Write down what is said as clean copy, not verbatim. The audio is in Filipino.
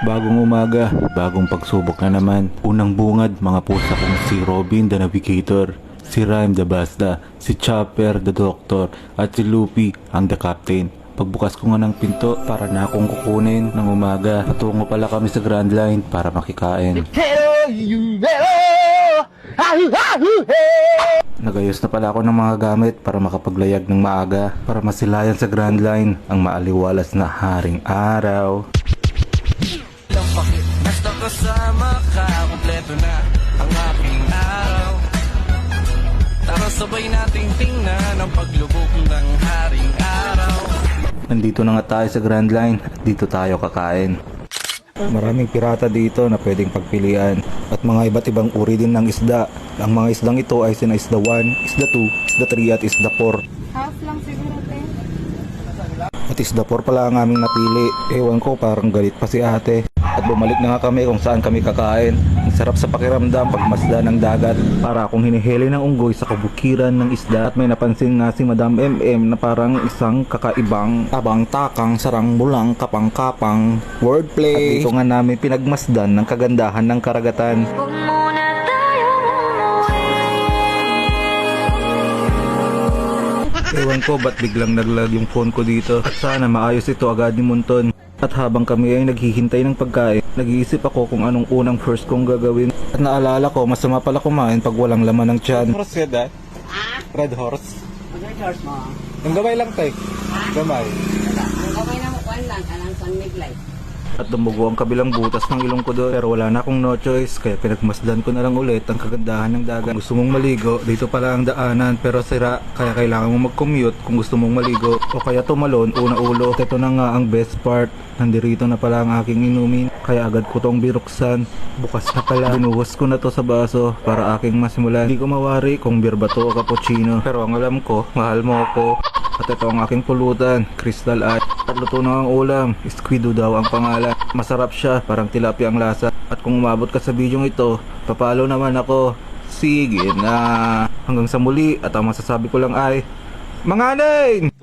Bagong umaga, bagong pagsubok na naman. Unang bungad, mga pusa kong si Robin the Navigator, si Rhyme the Basta, si Chopper the Doctor, at si Luffy ang the Captain. Pagbukas ko nga ng pinto, para na akong kukunin ng umaga. Patungo pala kami sa Grand Line para makikain. Nagayos na pala ako ng mga gamit para makapaglayag ng maaga, para masilayan sa Grand Line ang maaliwalas na haring araw. Basta kasama ka, kompleto na ang aking araw. Tara sabay nating tingnan ang paglubog ng haring araw. Nandito na nga tayo sa Grand Line at dito tayo kakain. Maraming pirata dito na pwedeng pagpilian at mga iba't ibang uri din ng isda. Ang mga isdang ito ay sina isda 1, isda 2, isda 3 at isda 4. Half lang siguro, te. At isda 4 pala ang aming napili. Ewan ko, parang galit pa si ate. At bumalik na nga kami kung saan kami kakain. Ang sarap sa pakiramdam pagmasda ng dagat. Para akong hinihili ng unggoy sa kabukiran ng isda. At may napansin nga si Madam MM na parang isang kakaibang abang-takang sarang bulang kapang-kapang wordplay. At dito nga namin pinagmasdan ng kagandahan ng karagatan. Huwag muna tayong umuwi. Ewan ko ba't biglang naglag yung phone ko dito. At sana maayos ito agad ni Munton. At habang kami ay naghihintay ng pagkain, nag-iisip ako kung anong unang first kong gagawin. At naalala ko, masama pala kumain pag walang laman ng tiyan. Horse ka dad? Red horse? Red horse mo. Ang gamay lang tay. Gamay. Ang kamay na mukuan lang, anang son miglay. At dumugo ang kabilang butas ng ilong ko doon. Pero wala na akong no choice, kaya pinagmasdan ko na lang ulit ang kagandahan ng dagat. Kung gusto mong maligo, dito pala ang daanan pero sira, kaya kailangan mo mag-commute kung gusto mong maligo. O kaya tumalon, una ulo. At ito na nga ang best part. Nandirito na pala ang aking inumin, kaya agad ko tong binuksan. Bukas na pala. Binuhos ko na to sa baso para aking masimulan. Hindi ko mawari kung beer ba to o cappuccino. Pero ang alam ko, mahal mo ako. At ito ang aking pulutan, Crystal Eye. At luto na ang ulam, Squido daw ang pangalan. Masarap siya, parang tilapia ang lasa. At kung umabot ka sa bidyong ito, papalo naman ako. Sige na. Hanggang sa muli, at ang masasabi ko lang ay, Manganing!